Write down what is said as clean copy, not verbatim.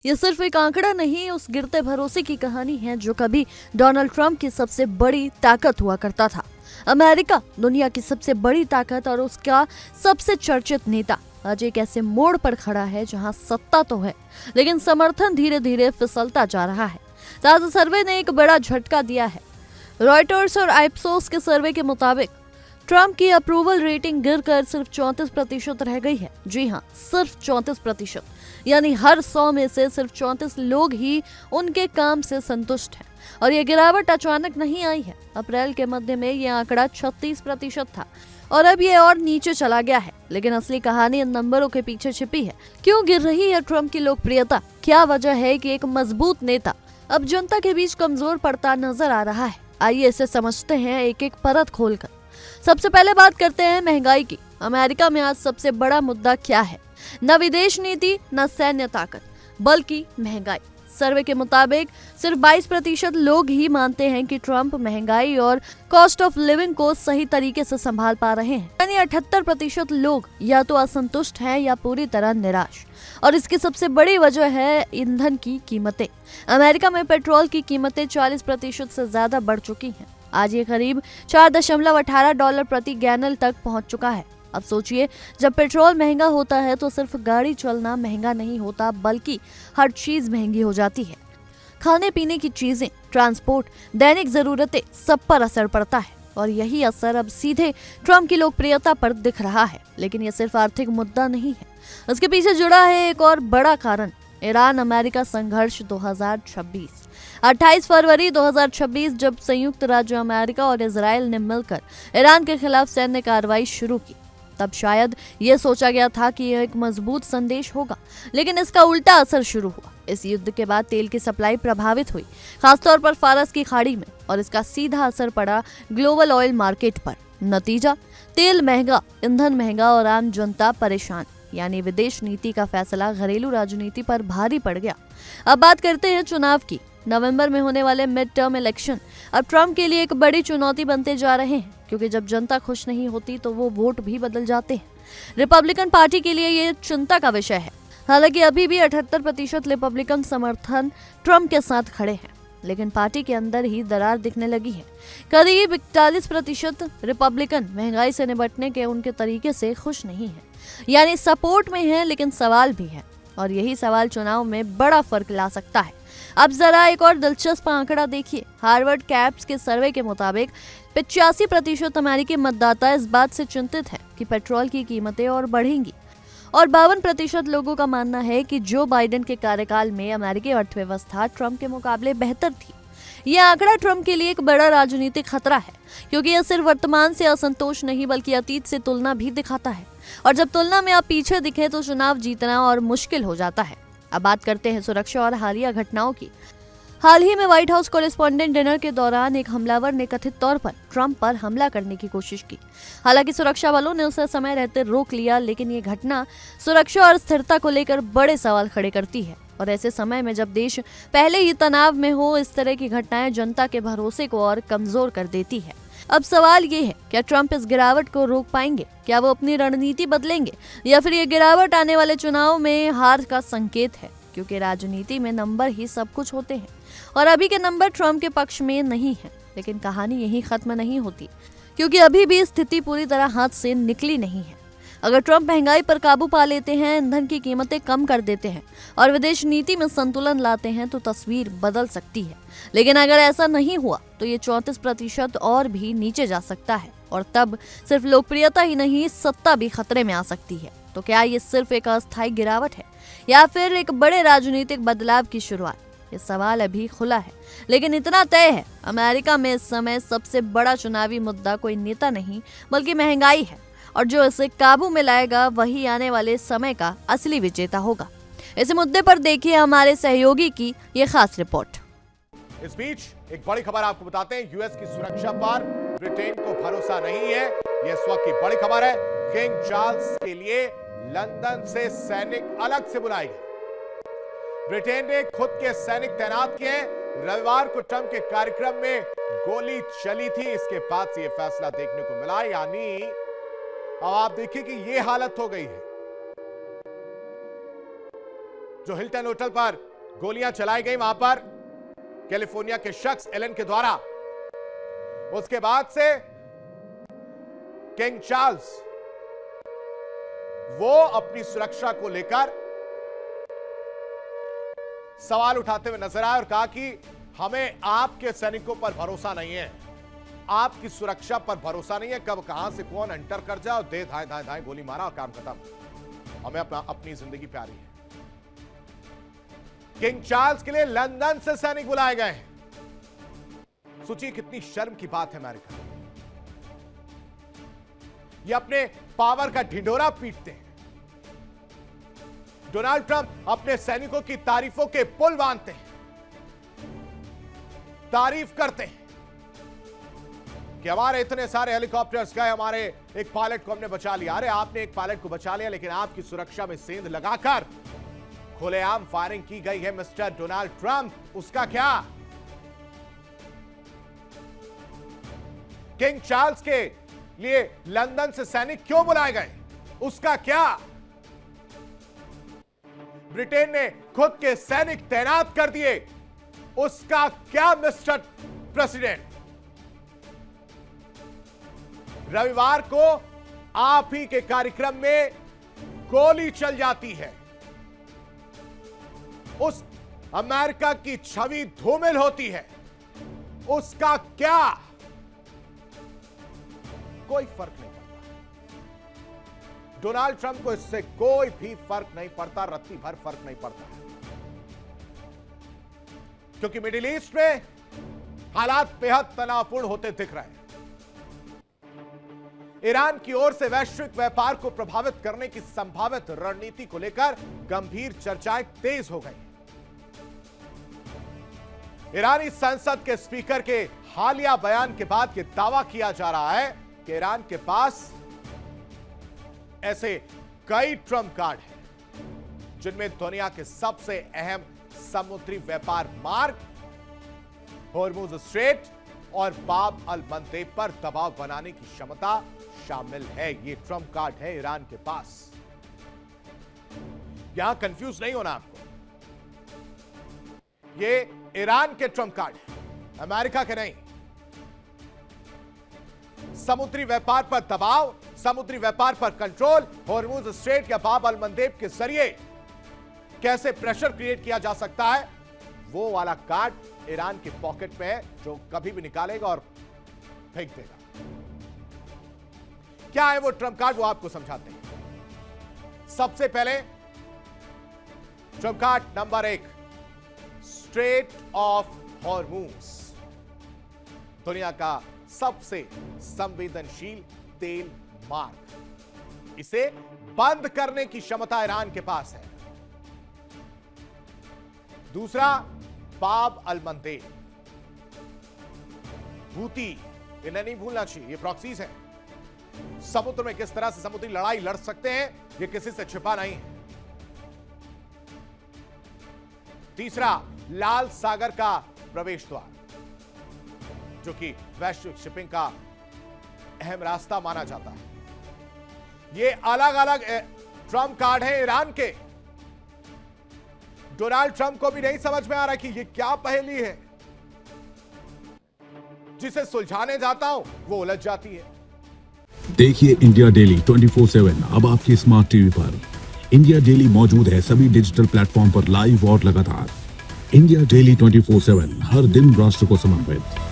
ये सिर्फ एक आंकड़ा नहीं, उस गिरते भरोसे की कहानी है जो कभी डोनाल्ड ट्रंप की सबसे बड़ी ताकत हुआ करता था। अमेरिका दुनिया की सबसे बड़ी ताकत और उसका सबसे चर्चित नेता आज एक ऐसे मोड़ पर खड़ा है जहां सत्ता तो है, लेकिन समर्थन धीरे धीरे फिसलता जा रहा है। ताजा सर्वे ने एक बड़ा झटका दिया है। रॉयटर्स और आइप्सोस के सर्वे के मुताबिक ट्रंप की अप्रूवल रेटिंग गिरकर सिर्फ 34% रह गई है। जी हाँ, सिर्फ 34%, यानी हर 100 में से सिर्फ 34 लोग ही उनके काम से संतुष्ट हैं। और ये गिरावट अचानक नहीं आई है। अप्रैल के मध्य में ये आंकड़ा 36% था और अब ये और नीचे चला गया है। लेकिन असली कहानी इन नंबरों के पीछे छिपी है। क्यों गिर रही है ट्रंप की लोकप्रियता? क्या वजह है कि एक मजबूत नेता अब जनता के बीच कमजोर पड़ता नजर आ रहा है? आइए इसे समझते हैं एक एक परत खोलकर। सबसे पहले बात करते हैं महंगाई की। अमेरिका में आज सबसे बड़ा मुद्दा क्या है? न विदेश नीति, न सैन्य ताकत, बल्कि महंगाई। सर्वे के मुताबिक सिर्फ 22% लोग ही मानते हैं कि ट्रंप महंगाई और कॉस्ट ऑफ लिविंग को सही तरीके से संभाल पा रहे हैं। यानी 78% लोग या तो असंतुष्ट हैं या पूरी तरह निराश। और इसकी सबसे बड़ी वजह है ईंधन की कीमतें। अमेरिका में पेट्रोल की कीमतें 40% से ज्यादा बढ़ चुकी हैं। आज ये करीब $4.18 प्रति गैलन तक पहुंच चुका है। अब सोचिए, जब पेट्रोल महंगा होता है तो सिर्फ गाड़ी चलना महंगा नहीं होता, बल्कि हर चीज महंगी हो जाती है। खाने पीने की चीजें, ट्रांसपोर्ट, दैनिक जरूरतें, सब पर असर पड़ता है। और यही असर अब सीधे ट्रंप की लोकप्रियता पर दिख रहा है। लेकिन यह सिर्फ आर्थिक मुद्दा नहीं है, उसके पीछे जुड़ा है एक और बड़ा कारण, ईरान अमेरिका संघर्ष 2026। 28 फरवरी 2026 जब संयुक्त राज्य अमेरिका और इजराइल ने मिलकर ईरान के खिलाफ सैन्य कार्रवाई शुरू की, तब शायद ये सोचा गया था कि यह एक मजबूत संदेश होगा, लेकिन इसका उल्टा असर शुरू हुआ। इस युद्ध के बाद तेल की सप्लाई प्रभावित हुई, खासतौर पर फारस की खाड़ी में, और इसका सीधा असर पड़ा ग्लोबल ऑयल मार्केट पर। नतीजा, तेल महंगा, ईंधन महंगा और आम जनता परेशान। यानी विदेश नीति का फैसला घरेलू राजनीति पर भारी पड़ गया। अब बात करते हैं चुनाव की। नवंबर में होने वाले मिड टर्म इलेक्शन अब ट्रंप के लिए एक बड़ी चुनौती बनते जा रहे हैं, क्योंकि जब जनता खुश नहीं होती तो वो वोट भी बदल जाते हैं। रिपब्लिकन पार्टी के लिए ये चिंता का विषय है। हालांकि अभी भी 78% रिपब्लिकन समर्थन ट्रंप के साथ खड़े हैं, लेकिन पार्टी के अंदर ही दरार दिखने लगी है। करीब 41% रिपब्लिकन महंगाई से निपटने के उनके तरीके से खुश नहीं है। यानी सपोर्ट में है, लेकिन सवाल भी है, और यही सवाल चुनाव में बड़ा फर्क ला सकता है। अब जरा एक और दिलचस्प आंकड़ा देखिए। हार्वर्ड कैप्स के सर्वे के मुताबिक 85% अमेरिकी मतदाता इस बात से चिंतित हैं कि पेट्रोल की कीमतें और बढ़ेंगी, और 52% लोगों का मानना है कि जो बाइडेन के कार्यकाल में अमेरिकी अर्थव्यवस्था ट्रंप के मुकाबले बेहतर थी। यह आंकड़ा ट्रंप के लिए एक बड़ा राजनीतिक खतरा है, क्योंकि यह सिर्फ वर्तमान से असंतोष नहीं बल्कि अतीत से तुलना भी दिखाता है, और जब तुलना में आप पीछे दिखे तो चुनाव जीतना और मुश्किल हो जाता है। अब बात करते हैं सुरक्षा और हालिया घटनाओं की। हाल ही में व्हाइट हाउस कॉरेस्पॉन्डेंट डिनर के दौरान एक हमलावर ने कथित तौर पर ट्रंप पर हमला करने की कोशिश की। हालांकि सुरक्षा बलों ने उसे समय रहते रोक लिया, लेकिन ये घटना सुरक्षा और स्थिरता को लेकर बड़े सवाल खड़े करती है। और ऐसे समय में जब देश पहले ही तनाव में हो, इस तरह की घटनाएं जनता के भरोसे को और कमजोर कर देती है। अब सवाल ये है, क्या ट्रंप इस गिरावट को रोक पाएंगे? क्या वो अपनी रणनीति बदलेंगे, या फिर ये गिरावट आने वाले चुनाव में हार का संकेत है? क्योंकि राजनीति में नंबर ही सब कुछ होते हैं, और अभी के नंबर ट्रंप के पक्ष में नहीं है। लेकिन कहानी यही खत्म नहीं होती, क्योंकि अभी भी स्थिति पूरी तरह हाथ से निकली नहीं है। अगर ट्रंप महंगाई पर काबू पा लेते हैं, ईंधन की कीमतें कम कर देते हैं और विदेश नीति में संतुलन लाते हैं, तो तस्वीर बदल सकती है। लेकिन अगर ऐसा नहीं हुआ तो ये 34% और भी नीचे जा सकता है, और तब सिर्फ लोकप्रियता ही नहीं, सत्ता भी खतरे में आ सकती है। तो क्या ये सिर्फ एक अस्थायी गिरावट है, या फिर एक बड़े राजनीतिक बदलाव की शुरुआत? ये सवाल अभी खुला है, लेकिन इतना तय है, अमेरिका में इस समय सबसे बड़ा चुनावी मुद्दा कोई नेता नहीं बल्कि महंगाई है, और जो इसे काबू में लाएगा वही आने वाले समय का असली विजेता होगा। इस मुद्दे पर देखिए हमारे सहयोगी की ये खास रिपोर्ट। इस बीच एक बड़ी खबर आपको बताते हैं। यूएस की सुरक्षा पर ब्रिटेन को भरोसा नहीं है, यह इस वक्त की बड़ी खबर है। किंग चार्ल्स के लिए लंदन से सैनिक अलग से बुलाए गए। ब्रिटेन ने खुद के सैनिक तैनात किए। रविवार को ट्रंप के कार्यक्रम में गोली चली थी, इसके बाद से यह फैसला देखने को मिला। यानी अब आप देखिए कि यह हालत हो गई है। जो हिल्टन होटल पर गोलियां चलाई गई वहां पर कैलिफोर्निया के शख्स एलन के द्वारा। उसके बाद से किंग चार्ल्स वो अपनी सुरक्षा को लेकर सवाल उठाते हुए नजर आए और कहा कि हमें आपके सैनिकों पर भरोसा नहीं है, आपकी सुरक्षा पर भरोसा नहीं है, कब कहां से कौन एंटर कर जाए और दे धाए धाए धाए गोली मारा और काम खत्म, हमें अपनी जिंदगी प्यारी है। किंग चार्ल्स के लिए लंदन से सैनिक बुलाए गए हैं। सोचिए कितनी शर्म की बात है अमेरिका। ये अपने पावर का ढिंढोरा पीटते हैं। डोनाल्ड ट्रंप अपने सैनिकों की तारीफों के पुल बांधते हैं, तारीफ करते हैं कि हमारे इतने सारे हेलीकॉप्टर्स गए, हमारे एक पायलट को हमने बचा लिया। अरे आपने एक पायलट को बचा लिया, लेकिन आपकी सुरक्षा में सेंध लगाकर खुलेआम फायरिंग की गई है मिस्टर डोनाल्ड ट्रंप, उसका क्या? किंग चार्ल्स के लिए लंदन से सैनिक क्यों बुलाए गए, उसका क्या? ब्रिटेन ने खुद के सैनिक तैनात कर दिए, उसका क्या मिस्टर प्रेसिडेंट? रविवार को आप ही के कार्यक्रम में गोली चल जाती है, उस अमेरिका की छवि धूमिल होती है, उसका क्या? कोई फर्क नहीं पड़ता। डोनाल्ड ट्रंप को इससे कोई भी फर्क नहीं पड़ता, रत्ती भर फर्क नहीं पड़ता, क्योंकि मिडिल ईस्ट में हालात बेहद तनावपूर्ण होते दिख रहे हैं। ईरान की ओर से वैश्विक व्यापार को प्रभावित करने की संभावित रणनीति को लेकर गंभीर चर्चाएं तेज हो गई। ईरानी संसद के स्पीकर के हालिया बयान के बाद यह दावा किया जा रहा है कि ईरान के पास ऐसे कई ट्रम्प कार्ड हैं जिनमें दुनिया के सबसे अहम समुद्री व्यापार मार्ग होर्मुज स्ट्रेट और बाब अल मंदेब पर दबाव बनाने की क्षमता शामिल है। ये ट्रम्प कार्ड है ईरान के पास। यहां कंफ्यूज नहीं होना आपको, ये ईरान के ट्रम्प कार्ड है, अमेरिका के नहीं। समुद्री व्यापार पर दबाव, समुद्री व्यापार पर कंट्रोल, होर्मुज स्ट्रेट या बाब अल मंदेब के जरिए कैसे प्रेशर क्रिएट किया जा सकता है, वो वाला कार्ड ईरान के पॉकेट में है, जो कभी भी निकालेगा और फेंक देगा। क्या है वो ट्रम्प कार्ड, वो आपको समझाते हैं। सबसे पहले Trump card number 1, straight of Hormuz, दुनिया का सबसे संवेदनशील तेल मार्ग। इसे बंद करने की क्षमता ईरान के पास है। दूसरा, बाब अल मंदेब, हूती, इन्हें नहीं भूलना चाहिए, ये प्रॉक्सीज है। समुद्र में किस तरह से समुद्री लड़ाई लड़ सकते हैं, ये किसी से छिपा नहीं है। तीसरा, लाल सागर का प्रवेश द्वार, जो कि वैश्विक शिपिंग का अहम रास्ता माना जाता है। ये अलग अलग ट्रम्प कार्ड है ईरान के। डोनाल्ड ट्रंप को भी नहीं समझ में आ रहा कि ये क्या पहेली है, जिसे सुलझाने जाता हूं वो उलझ जाती है। देखिए इंडिया डेली 24/7 अब आपके स्मार्ट टीवी पर। इंडिया डेली मौजूद है सभी डिजिटल प्लेटफॉर्म पर लाइव और लगातार। इंडिया डेली 24/7 हर दिन राष्ट्र को समर्पित।